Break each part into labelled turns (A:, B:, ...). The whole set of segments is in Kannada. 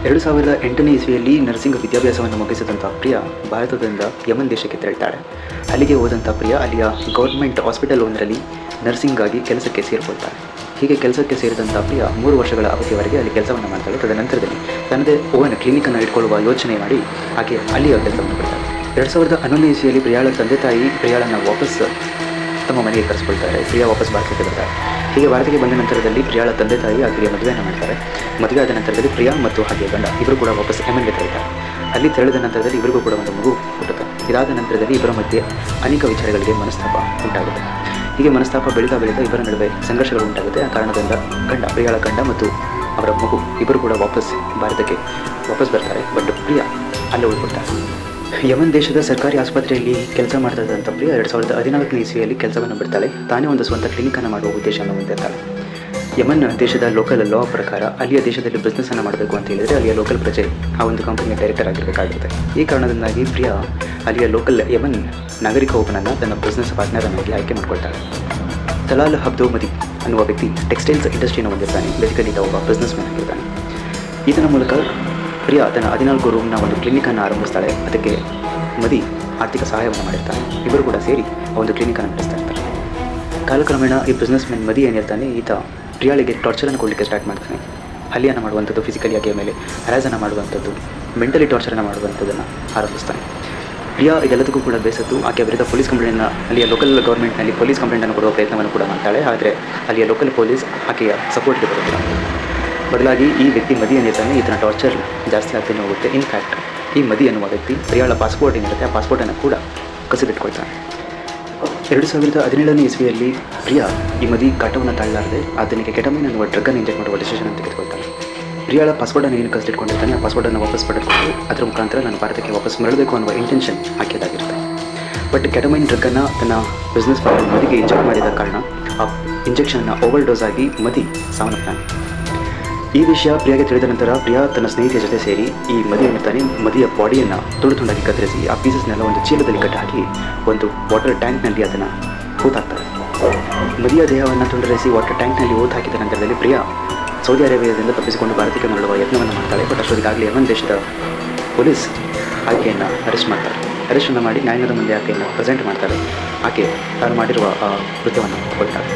A: 2008ನೇ ಇಸ್ವಿಯಲ್ಲಿ ನರ್ಸಿಂಗ್ ವಿದ್ಯಾಭ್ಯಾಸವನ್ನು ಮುಗಿಸಿದಂಥ ಪ್ರಿಯಾ ಭಾರತದಿಂದ ಯಮನ್ ದೇಶಕ್ಕೆ ತೆರಳುತ್ತಾಳೆ. ಅಲ್ಲಿಗೆ ಹೋದಂಥ ಪ್ರಿಯಾ ಅಲ್ಲಿಯ ಗೌರ್ಮೆಂಟ್ ಹಾಸ್ಪಿಟಲ್ ಒಂದರಲ್ಲಿ ನರ್ಸಿಂಗಾಗಿ ಕೆಲಸಕ್ಕೆ ಸೇರಿಕೊಳ್ತಾಳೆ. ಹೀಗೆ ಕೆಲಸಕ್ಕೆ ಸೇರಿದಂಥ ಪ್ರಿಯಾ 3 ವರ್ಷಗಳ ಅವಧಿಯವರೆಗೆ ಅಲ್ಲಿ ಕೆಲಸವನ್ನು ಮಾಡ್ತಾಳೆ. ತದನಂತರದಲ್ಲಿ ತನ್ನದೇ ಓನ್ ಕ್ಲಿನಿಕನ್ನು ಇಟ್ಕೊಳ್ಳುವ ಯೋಚನೆ ಮಾಡಿ ಹಾಗೆ ಅಲ್ಲಿಯ ಕೆಲಸವನ್ನು ಬಿಡ್ತಾಳೆ. 2011ನೇ ಇಸ್ವಿಯಲ್ಲಿ ಪ್ರಿಯಾಳ ತಂದೆ ತಾಯಿ ಪ್ರಿಯಾಳನ್ನು ವಾಪಸ್ ತಮ್ಮ ಮನೆಗೆ ಕರೆಸ್ಕೊಳ್ತಾರೆ. ಪ್ರಿಯಾ ವಾಪಸ್ ಭಾರತಕ್ಕೆ ಬರ್ತಾರೆ. ಹೀಗೆ ಭಾರತಕ್ಕೆ ಬಂದ ನಂತರದಲ್ಲಿ ಪ್ರಿಯಾಳ ತಂದೆ ತಾಯಿ ಆಕೆಗೆ ಮದುವೆಯನ್ನು ಮಾಡ್ತಾರೆ. ಮದುವೆ ಆದ ನಂತರದಲ್ಲಿ ಪ್ರಿಯಾ ಮತ್ತು ಹಾಗೆ ಗಂಡ ಇಬ್ಬರು ಕೂಡ ವಾಪಸ್ ಯಮನ್ಗೆ ತೆರಳುತ್ತಾರೆ. ಅಲ್ಲಿ ತೆರಳಿದ ನಂತರದಲ್ಲಿ ಇಬ್ಬರಿಗೂ ಕೂಡ ಒಂದು ಮಗು ಹುಟ್ಟುತ್ತೆ. ಇದಾದ ನಂತರದಲ್ಲಿ ಇಬ್ಬರ ಮಧ್ಯೆ ಅನೇಕ ವಿಚಾರಗಳಿಗೆ ಮನಸ್ತಾಪ ಉಂಟಾಗುತ್ತೆ. ಹೀಗೆ ಮನಸ್ತಾಪ ಬೆಳೀತಾ ಇಬ್ಬರ ನಡುವೆ ಸಂಘರ್ಷಗಳು ಉಂಟಾಗುತ್ತೆ. ಆ ಕಾರಣದಿಂದ ಪ್ರಿಯಾಳ ಗಂಡ ಮತ್ತು ಅವರ ಮಗು ಇಬ್ಬರು ಕೂಡ ಭಾರತಕ್ಕೆ ವಾಪಸ್ ಬರ್ತಾರೆ. ಬಟ್ ಪ್ರಿಯಾ ಅಲ್ಲೇ ಉಳ್ಕೊಳ್ತಾರೆ. ಯಮನ್ ದೇಶದ ಸರ್ಕಾರಿ ಆಸ್ಪತ್ರೆಯಲ್ಲಿ ಕೆಲಸ ಮಾಡ್ತಾ ಇದ್ದಂಥ ಪ್ರಿಯಾ 2014ನೇ ಇಸ್ವಿಯಲ್ಲಿ ಕೆಲಸವನ್ನು ಬಿಡ್ತಾಳೆ. ತಾನೇ ಒಂದು ಸ್ವಂತ ಕ್ಲಿನಿಕನ್ನು ಮಾಡುವ ಉದ್ದೇಶವನ್ನು ಹೊಂದಿರ್ತಾಳೆ. ಯಮನ್ ದೇಶದ ಲೋಕಲ್ ಲಾ ಪ್ರಕಾರ ಅಲ್ಲಿಯ ದೇಶದಲ್ಲಿ ಬಿಸ್ನೆಸ್ಸನ್ನು ಮಾಡಬೇಕು ಅಂತ ಹೇಳಿದರೆ ಅಲ್ಲಿಯ ಲೋಕಲ್ ಪ್ರಜೆ ಆ ಒಂದು ಕಂಪನಿಯ ಡೈರೆಕ್ಟರ್ ಆಗಿರಬೇಕಾಗಿರುತ್ತೆ. ಈ ಕಾರಣದಿಂದಾಗಿ ಪ್ರಿಯಾ ಅಲ್ಲಿಯ ಲೋಕಲ್ ಯಮನ್ ನಾಗರಿಕ ಒಬ್ಬನನ್ನು ತನ್ನ ಬಿಸ್ನೆಸ್ ಪಾರ್ಟ್ನರನ್ನಾಗಿ ಆಯ್ಕೆ ಮಾಡಿಕೊಳ್ತಾಳೆ. ತಲಾಲ್ ಅಬ್ದೋಮದಿ ಅನ್ನುವ ವ್ಯಕ್ತಿ ಟೆಕ್ಸ್ಟೈಲ್ಸ್ ಇಂಡಸ್ಟ್ರಿಯನ್ನು ಹೊಂದಿರ್ತಾನೆ. ಬೇಸಿಕಲಿ ಒಬ್ಬ ಬಿಸ್ನೆಸ್ ಮ್ಯಾನ್ ಆಗಿರ್ತಾನೆ. ಈತನ ಮೂಲಕ ಪ್ರಿಯಾ ತನ್ನ 14 ರೂಮ್ನ ಒಂದು ಕ್ಲಿನಿಕನ್ನು ಆರಂಭಿಸ್ತಾಳೆ. ಅದಕ್ಕೆ ಮದಿ ಆರ್ಥಿಕ ಸಹಾಯವನ್ನು ಮಾಡಿರ್ತಾನೆ. ಇಬ್ಬರು ಕೂಡ ಸೇರಿ ಆ ಒಂದು ಕ್ಲಿನಿಕನ್ನು ನಡೆಸ್ತಾ ಇರ್ತಾರೆ. ಕಾಲಕ್ರಮೇಣ ಈ ಬಿಸ್ನೆಸ್ ಮ್ಯಾನ್ ಮದಿ ಏನಿರ್ತಾನೆ ಈತ ಪ್ರಿಯಾಳಿಗೆ ಟಾರ್ಚರನ್ನು ಕೊಡಲಿಕ್ಕೆ ಸ್ಟಾರ್ಟ್ ಮಾಡ್ತಾನೆ. ಹಲ್ಲೆಯನ್ನು ಮಾಡುವಂಥದ್ದು, ಫಿಸಿಕಲಿ ಆಕೆಯ ಮೇಲೆ ಹ್ಯಾರಾಸನ್ನು ಮಾಡುವಂಥದ್ದು, ಮೆಂಟಲಿ ಟಾರ್ಚರನ್ನು ಮಾಡುವಂಥದ್ದನ್ನು ಆರಂಭಿಸ್ತಾನೆ. ಪ್ರಿಯಾ ಇದೆಲ್ಲದಕ್ಕೂ ಕೂಡ ಬೇಸತ್ತು ಆಕೆಯ ವಿರುದ್ಧ ಪೊಲೀಸ್ ಕಂಪ್ಲೇಂಟನ್ನು ಅಲ್ಲಿಯ ಲೋಕಲ್ ಗೌರ್ಮೆಂಟ್ನಲ್ಲಿ ಪೊಲೀಸ್ ಕಂಪ್ಲೇಂಟನ್ನು ಕೊಡುವ ಪ್ರಯತ್ನವನ್ನು ಕೂಡ ಮಾಡ್ತಾಳೆ. ಆದರೆ ಅಲ್ಲಿಯ ಲೋಕಲ್ ಪೊಲೀಸ್ ಆಕೆಯ ಸಪೋರ್ಟ್ಗೆ ಬರೋದಿಲ್ಲ. ಬದಲಾಗಿ ಈ ವ್ಯಕ್ತಿ ಮದಿ ಏನಿರ್ತಾನೆ ಈತನ ಟಾರ್ಚರ್ ಜಾಸ್ತಿ ಆಗ್ತಾನೆ ಹೋಗುತ್ತೆ. ಇನ್ಫ್ಯಾಕ್ಟ್ ಈ ಮದಿ ಅನ್ನುವ ವ್ಯಕ್ತಿ ಪ್ರಿಯಾಳ ಪಾಸ್ಪೋರ್ಟ್ ಏನಿರುತ್ತೆ ಆ ಪಾಸ್ಪೋರ್ಟನ್ನು ಕೂಡ ಕಸಿದಿಟ್ಕೊಳ್ತಾನೆ. 2017ನೇ ಇಸ್ವಿಯಲ್ಲಿ ಪ್ರಿಯಾ ಈ ಮದಿ ಕಾಟವನ್ನು ತಾಳಲಾರದೆ ಆತನಿಗೆ ಕೆಟಮೈನ್ ಅನ್ನುವ ಡ್ರಗ್ಗನ್ನು ಇಂಜೆಕ್ಟ್ ಮಾಡುವ ಡಿಸಿಷನ್ ತೆಗೆದುಕೊಳ್ತಾನೆ. ಪ್ರಿಯಾಳ ಪಾಸ್ಪೋರ್ಟನ್ನು ಏನು ಕಸಿದಿಟ್ಕೊಂಡಿರ್ತಾನೆ ಆ ಪಾಸ್ಪೋರ್ಟನ್ನು ವಾಪಸ್ ಪಡೆದುಕೊಂಡು ಅದರ ಮುಖಾಂತರ ನಾನು ಭಾರತಕ್ಕೆ ವಾಪಸ್ ಮರಳಬೇಕು ಅನ್ನುವ ಇಂಟೆನ್ಷನ್ ಹಾಕಿದಾಗಿರುತ್ತೆ. ಬಟ್ ಕೆಟಮೈನ್ ಡ್ರಗ್ಗನ್ನು ತನ್ನ ಬಿಸ್ನೆಸ್ ಪಾರ್ಟ್ನರ್ ಮದಿಗೆ ಇಂಜೆಕ್ಟ್ ಮಾಡಿದ ಕಾರಣ ಆ ಇಂಜೆಕ್ಷನ್ನ ಓವರ್ ಡೋಸ್ ಆಗಿ ಮದಿ ಸಾವನ್ನಪ್ಪಾನೆ. ಈ ವಿಷಯ ಪ್ರಿಯಾಗೆ ತಿಳಿದ ನಂತರ ಪ್ರಿಯಾ ತನ್ನ ಸ್ನೇಹಿತೆಯ ಜೊತೆ ಸೇರಿ ಈ ಮದಿ ಏನಿರ್ತಾನೆ ಮದಿಯ ಬಾಡಿಯನ್ನು ತುಂಡಾಗಿ ಕತ್ತರಿಸಿ ಆ ಪೀಸಸ್ನೆಲ್ಲ ಒಂದು ಚೀಲದಲ್ಲಿ ಕಟ್ಟಾಕಿ ಒಂದು ವಾಟರ್ ಟ್ಯಾಂಕ್ನಲ್ಲಿ ಅದನ್ನು ಹೂತಾಕ್ತಾರೆ. ಮದಿಯ ದೇಹವನ್ನು ತುಂಡರಿಸಿ ವಾಟರ್ ಟ್ಯಾಂಕ್ನಲ್ಲಿ ಹಾಕಿದ ನಂತರದಲ್ಲಿ ಪ್ರಿಯಾ ಸೌದಿ ಅರೇಬಿಯಾದಿಂದ ತಪ್ಪಿಸಿಕೊಂಡು ಭಾರತಕ್ಕೆ ಮರಳುವ ಯತ್ನವನ್ನು ಮಾಡ್ತಾಳೆ. ಬಟ್ ಅಷ್ಟೊತ್ತಿಗಾಗಲೇ ಯಮನ್ ದೇಶದ ಪೊಲೀಸ್ ಆಕೆಯನ್ನು ಅರೆಸ್ಟ್ ಮಾಡ್ತಾರೆ. ಅರೆಸ್ಟನ್ನು ಮಾಡಿ ನ್ಯಾಯಾಲಯದ ಮುಂದೆ ಆಕೆಯನ್ನು ಪ್ರೆಸೆಂಟ್ ಮಾಡ್ತಾರೆ. ಆಕೆ ತಾನು ಮಾಡಿರುವ ಆ ಕೃತ್ಯವನ್ನು ಒಪ್ಪಿಕೊಳ್ತಾಳೆ.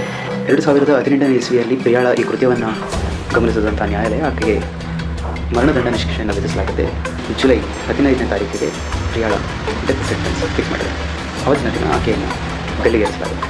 A: 2018ನೇ ಇಸ್ವಿಯಲ್ಲಿ ಪ್ರಿಯಾಳ ಈ ಕೃತ್ಯವನ್ನು ಗಮನಿಸಿದಂಥ ನ್ಯಾಯಾಲಯ ಆಕೆಗೆ ಮರಣದಂಡನೆ ಶಿಕ್ಷೆಯನ್ನು ವಿಧಿಸಲಾಗಿದೆ. ಜುಲೈ 15ನೇ ತಾರೀಕಿಗೆ ಪ್ರಿಯಾಳ ಡೆತ್ ಸೆಂಟೆನ್ಸ್ ಫಿಕ್ಸ್ ಮಾಡಿದೆ. ಅವತ್ತಿನ ದಿನ ಆಕೆಯನ್ನು ಗಲ್ಲಿಗೇರಿಸಲಾಗಿದೆ.